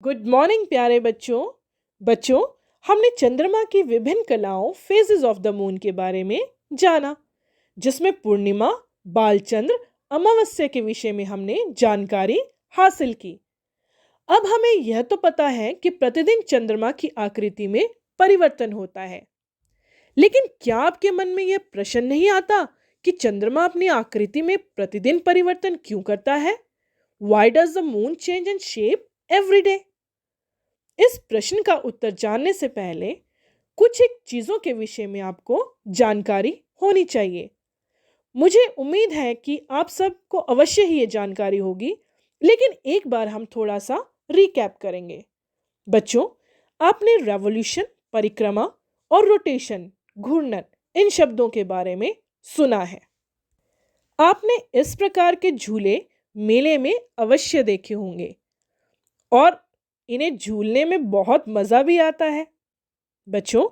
Good morning प्यारे बच्चों। बच्चों, हमने चंद्रमा की विभिन्न कलाओं फेजेस ऑफ द मून के बारे में जाना, जिसमें पूर्णिमा, बालचंद्र, अमावस्या के विषय में हमने जानकारी हासिल की। अब हमें यह तो पता है कि प्रतिदिन चंद्रमा की आकृति में परिवर्तन होता है, लेकिन क्या आपके मन में यह प्रश्न नहीं आता कि चंद्रमा अपनी आकृति में प्रतिदिन परिवर्तन क्यों करता है? Why does the moon change in shape every day? इस प्रश्न का उत्तर जानने से पहले कुछ एक चीजों के विषय में आपको जानकारी होनी चाहिए। मुझे उम्मीद है कि आप सबको अवश्य ही ये जानकारी होगी, लेकिन एक बार हम थोड़ा सा रिकैप करेंगे। बच्चों, आपने रेवोल्यूशन, परिक्रमा और रोटेशन, घूर्णन, इन शब्दों के बारे में सुना है। आपने इस प्रकार के झूले मेले में अवश्य देखे होंगे और इन्हें झूलने में बहुत मज़ा भी आता है। बच्चों,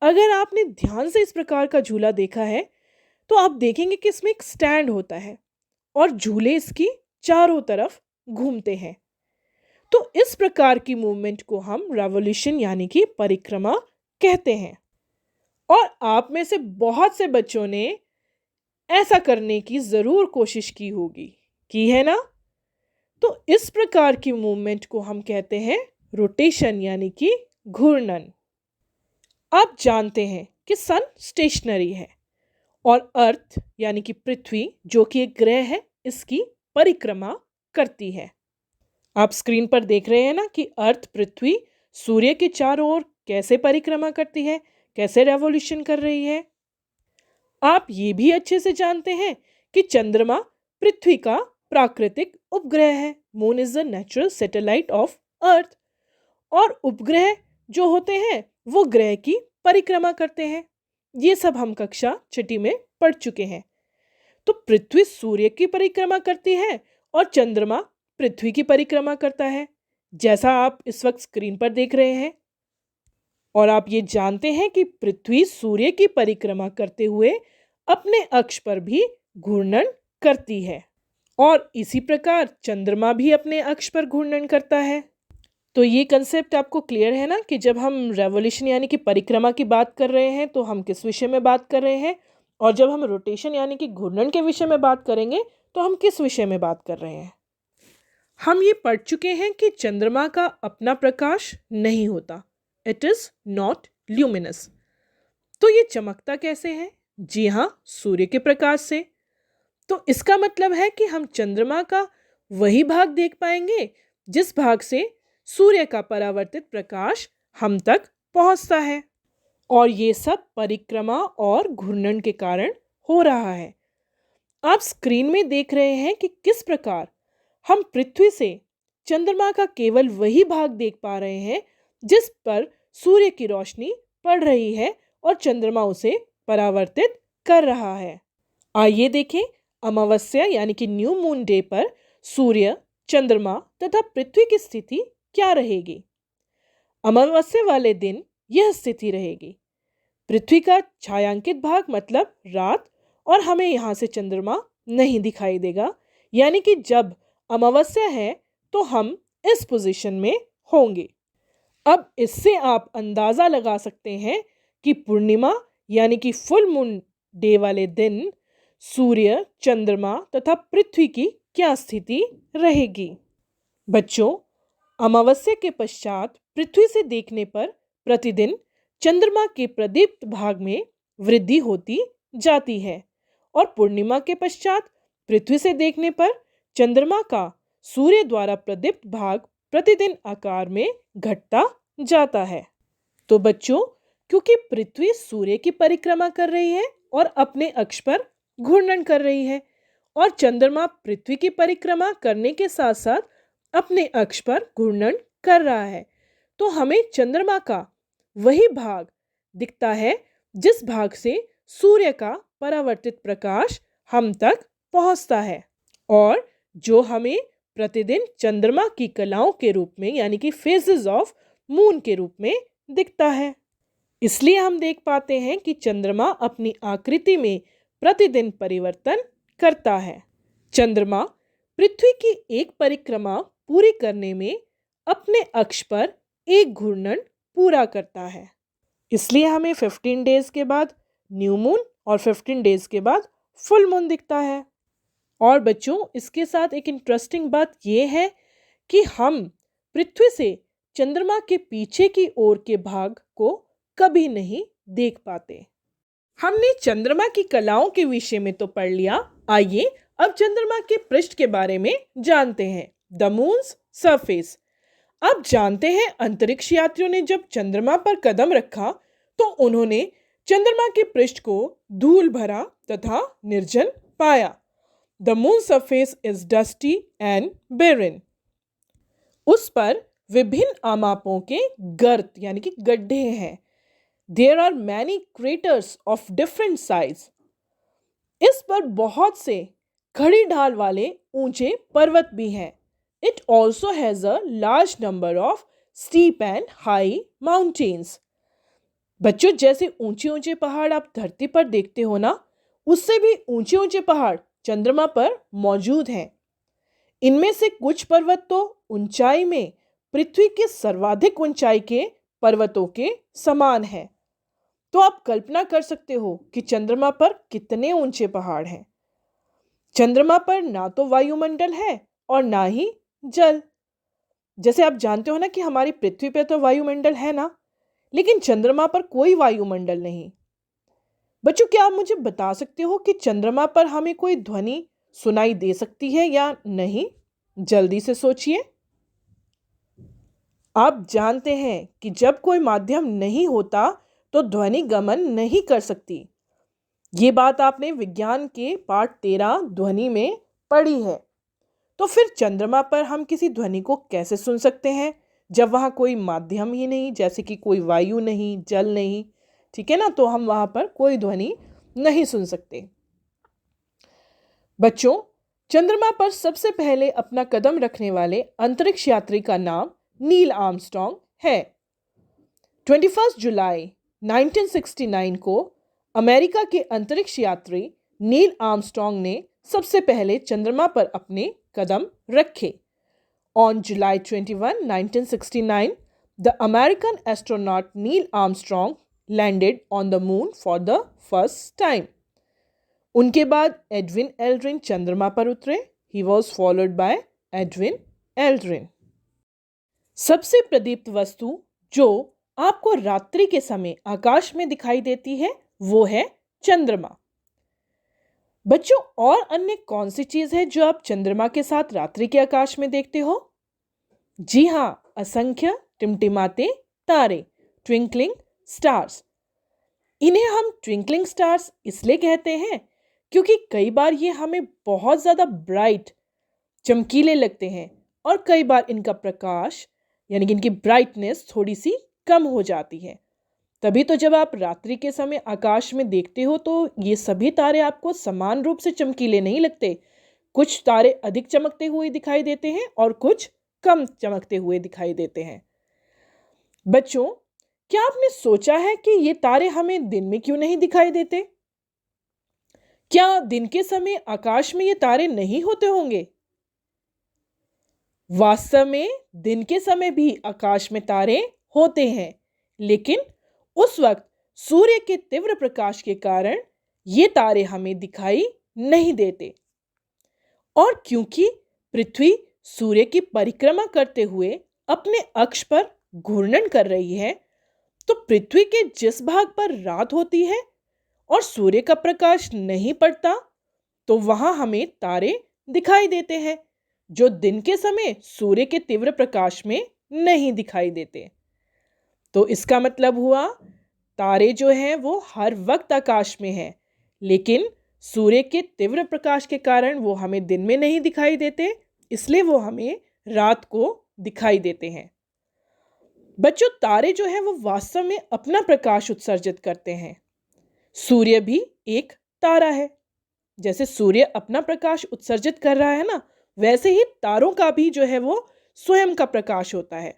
अगर आपने ध्यान से इस प्रकार का झूला देखा है तो आप देखेंगे कि इसमें एक स्टैंड होता है और झूले इसकी चारों तरफ घूमते हैं। तो इस प्रकार की मूवमेंट को हम रेवोल्यूशन यानी कि परिक्रमा कहते हैं। और आप में से बहुत से बच्चों ने ऐसा करने की ज़रूर कोशिश की होगी, की है ना? तो इस प्रकार की मूवमेंट को हम कहते हैं रोटेशन यानी कि घूर्णन। आप जानते हैं कि सन स्टेशनरी है और अर्थ यानी कि पृथ्वी, जो कि एक ग्रह है, इसकी परिक्रमा करती है। आप स्क्रीन पर देख रहे हैं ना कि अर्थ पृथ्वी सूर्य के चारों ओर कैसे परिक्रमा करती है, कैसे रेवोल्यूशन कर रही है। आप ये भी अच्छे से जानते हैं कि चंद्रमा पृथ्वी का प्राकृतिक उपग्रह है। Moon is the natural satellite of earth. और उपग्रह जो होते हैं वो ग्रह की परिक्रमा करते हैं। ये सब हम कक्षा 6 में पढ़ चुके हैं। तो पृथ्वी सूर्य की परिक्रमा करती है और चंद्रमा पृथ्वी की परिक्रमा करता है, जैसा आप इस वक्त स्क्रीन पर देख रहे हैं। और आप ये जानते हैं कि पृथ्वी सूर्य की परिक्रमा करते हुए अपने अक्ष पर भी घूर्णन करती है और इसी प्रकार चंद्रमा भी अपने अक्ष पर घूर्णन करता है। तो ये कंसेप्ट आपको क्लियर है ना कि जब हम रेवोल्यूशन यानी कि परिक्रमा की बात कर रहे हैं तो हम किस विषय में बात कर रहे हैं, और जब हम रोटेशन यानी कि घूर्णन के विषय में बात करेंगे तो हम किस विषय में बात कर रहे हैं। हम ये पढ़ चुके हैं कि चंद्रमा का अपना प्रकाश नहीं होता, इट इज नॉट ल्यूमिनस। तो ये चमकता कैसे है? जी हाँ, सूर्य के प्रकाश से। तो इसका मतलब है कि हम चंद्रमा का वही भाग देख पाएंगे जिस भाग से सूर्य का परावर्तित प्रकाश हम तक पहुंचता है। और ये सब परिक्रमा और घूर्णन के कारण हो रहा है। आप स्क्रीन में देख रहे हैं कि किस प्रकार हम पृथ्वी से चंद्रमा का केवल वही भाग देख पा रहे हैं जिस पर सूर्य की रोशनी पड़ रही है और चंद्रमा उसे परावर्तित कर रहा है। आइए देखें, अमावस्या यानी कि न्यू मून डे पर सूर्य, चंद्रमा तथा पृथ्वी की स्थिति क्या रहेगी। अमावस्या वाले दिन यह स्थिति रहेगी, पृथ्वी का छायांकित भाग मतलब रात, और हमें यहाँ से चंद्रमा नहीं दिखाई देगा। यानी कि जब अमावस्या है तो हम इस पोजीशन में होंगे। अब इससे आप अंदाजा लगा सकते हैं कि पूर्णिमा यानी कि फुल मून डे वाले दिन सूर्य, चंद्रमा तथा पृथ्वी की क्या स्थिति रहेगी। बच्चों, अमावस्या के पश्चात पृथ्वी से देखने पर प्रतिदिन चंद्रमा के प्रदीप्त भाग में वृद्धि होती जाती है और पूर्णिमा के पश्चात पृथ्वी से देखने पर चंद्रमा का सूर्य द्वारा प्रदीप्त भाग प्रतिदिन आकार में घटता जाता है। तो बच्चों, क्योंकि पृथ्वी सूर्य की परिक्रमा कर रही है और अपने अक्ष पर घूर्णन कर रही है और चंद्रमा पृथ्वी की परिक्रमा करने के साथ साथ अपने अक्ष पर घूर्णन कर रहा है, तो हमें चंद्रमा का वही भाग दिखता है जिस भाग से सूर्य का परावर्तित प्रकाश हम तक पहुंचता है और जो हमें प्रतिदिन चंद्रमा की कलाओं के रूप में यानी कि फेजेस ऑफ मून के रूप में दिखता है। इसलिए हम देख पाते हैं कि चंद्रमा अपनी आकृति में प्रतिदिन परिवर्तन करता है। चंद्रमा पृथ्वी की एक परिक्रमा पूरी करने में अपने अक्ष पर एक घूर्णन पूरा करता है। इसलिए हमें 15 डेज के बाद न्यू मून और 15 डेज के बाद फुल मून दिखता है। और बच्चों, इसके साथ एक इंटरेस्टिंग बात यह है कि हम पृथ्वी से चंद्रमा के पीछे की ओर के भाग को कभी नहीं देख पाते। हमने चंद्रमा की कलाओं के विषय में तो पढ़ लिया, आइए अब चंद्रमा के पृष्ठ के बारे में जानते हैं। The moons surface. अब जानते हैं अंतरिक्ष यात्रियों ने जब चंद्रमा पर कदम रखा तो उन्होंने चंद्रमा के पृष्ठ को धूल भरा तथा निर्जन पाया। The moon surface is dusty and barren. उस पर विभिन्न आमापों के गर्त यानी कि गड्ढे हैं। There are many craters of different size. इस पर बहुत से खड़ी ढाल वाले ऊंचे पर्वत भी हैं। It also has a large number of steep and high mountains. बच्चों, जैसे ऊंचे ऊंचे पहाड़ आप धरती पर देखते हो ना, उससे भी ऊंचे ऊंचे पहाड़ चंद्रमा पर मौजूद हैं। इनमें से कुछ पर्वत तो ऊंचाई में पृथ्वी के सर्वाधिक ऊंचाई के पर्वतों के समान है। तो आप कल्पना कर सकते हो कि चंद्रमा पर कितने ऊंचे पहाड़ हैं। चंद्रमा पर ना तो वायुमंडल है और ना ही जल। जैसे आप जानते हो ना कि हमारी पृथ्वी पर तो वायुमंडल है ना, लेकिन चंद्रमा पर कोई वायुमंडल नहीं। बच्चों, क्या आप मुझे बता सकते हो कि चंद्रमा पर हमें कोई ध्वनि सुनाई दे सकती है या नहीं? जल्दी से सोचिए। आप जानते हैं कि जब कोई माध्यम नहीं होता तो ध्वनि गमन नहीं कर सकती। ये बात आपने विज्ञान के पाठ 13 ध्वनि में पढ़ी है। तो फिर चंद्रमा पर हम किसी ध्वनि को कैसे सुन सकते हैं जब वहाँ कोई माध्यम ही नहीं, जैसे कि कोई वायु नहीं, जल नहीं, ठीक है ना? तो हम वहाँ पर कोई ध्वनि नहीं सुन सकते। बच्चों, चंद्रमा पर सबसे पहले अपना कदम रखने वाले अंतरिक्ष यात्री का नाम नील आर्मस्ट्रॉन्ग है। 21 जुलाई 1969 को अमेरिका के अंतरिक्ष यात्री नील आर्मस्ट्रॉन्ग ने सबसे पहले चंद्रमा पर अपने कदम रखे। On July 21, 1969, the American astronaut Neil Armstrong landed on the moon for the first time. उनके बाद एडविन एल्ड्रिन चंद्रमा पर उतरे। He was followed by Edwin Aldrin. सबसे प्रदीप्त वस्तु जो आपको रात्रि के समय आकाश में दिखाई देती है वो है चंद्रमा। बच्चों, और अन्य कौन सी चीज है जो आप चंद्रमा के साथ रात्रि के आकाश में देखते हो? जी हाँ, असंख्य टिमटिमाते तारे, ट्विंकलिंग स्टार्स। इन्हें हम ट्विंकलिंग स्टार्स इसलिए कहते हैं क्योंकि कई बार ये हमें बहुत ज़्यादा ब्राइट, चमकीले लगते हैं और कई बार इनका प्रकाश यानी कि इनकी ब्राइटनेस थोड़ी सी कम हो जाती है। तभी तो जब आप रात्रि के समय आकाश में देखते हो तो ये सभी तारे आपको समान रूप से चमकीले नहीं लगते। कुछ तारे अधिक चमकते हुए दिखाई देते हैं और कुछ कम चमकते हुए दिखाई देते हैं। बच्चों, क्या आपने सोचा है कि ये तारे हमें दिन में क्यों नहीं दिखाई देते? क्या दिन के समय आकाश में ये तारे नहीं होते होंगे? वास्तव में दिन के समय भी आकाश में तारे होते हैं, लेकिन उस वक्त सूर्य के तीव्र प्रकाश के कारण ये तारे हमें दिखाई नहीं देते। और क्योंकि पृथ्वी सूर्य की परिक्रमा करते हुए अपने अक्ष पर घूर्णन कर रही है, तो पृथ्वी के जिस भाग पर रात होती है और सूर्य का प्रकाश नहीं पड़ता, तो वहां हमें तारे दिखाई देते हैं जो दिन के समय सूर्य के तीव्र प्रकाश में नहीं दिखाई देते। तो इसका मतलब हुआ तारे जो हैं वो हर वक्त आकाश में हैं, लेकिन सूर्य के तीव्र प्रकाश के कारण वो हमें दिन में नहीं दिखाई देते, इसलिए वो हमें रात को दिखाई देते हैं। बच्चों, तारे जो हैं वो वास्तव में अपना प्रकाश उत्सर्जित करते हैं। सूर्य भी एक तारा है। जैसे सूर्य अपना प्रकाश उत्सर्जित कर रहा है ना, वैसे ही तारों का भी जो है वो स्वयं का प्रकाश होता है।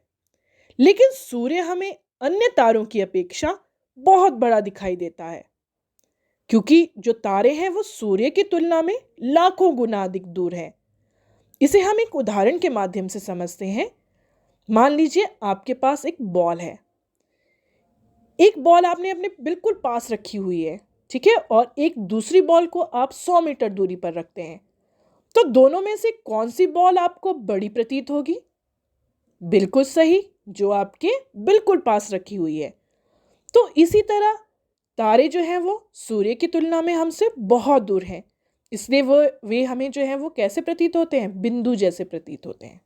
लेकिन सूर्य हमें अन्य तारों की अपेक्षा बहुत बड़ा दिखाई देता है, क्योंकि जो तारे हैं वो सूर्य की तुलना में लाखों गुना अधिक दूर हैं। इसे हम एक उदाहरण के माध्यम से समझते हैं। मान लीजिए आपके पास एक बॉल है, एक बॉल आपने अपने बिल्कुल पास रखी हुई है, ठीक है, और एक दूसरी बॉल को आप 100 मीटर दूरी पर रखते हैं, तो दोनों में से कौन सी बॉल आपको बड़ी प्रतीत होगी? बिल्कुल सही, जो आपके बिल्कुल पास रखी हुई है। तो इसी तरह तारे जो हैं वो सूर्य की तुलना में हमसे बहुत दूर हैं, इसलिए वे हमें जो है वो कैसे प्रतीत होते हैं? बिंदु जैसे प्रतीत होते हैं।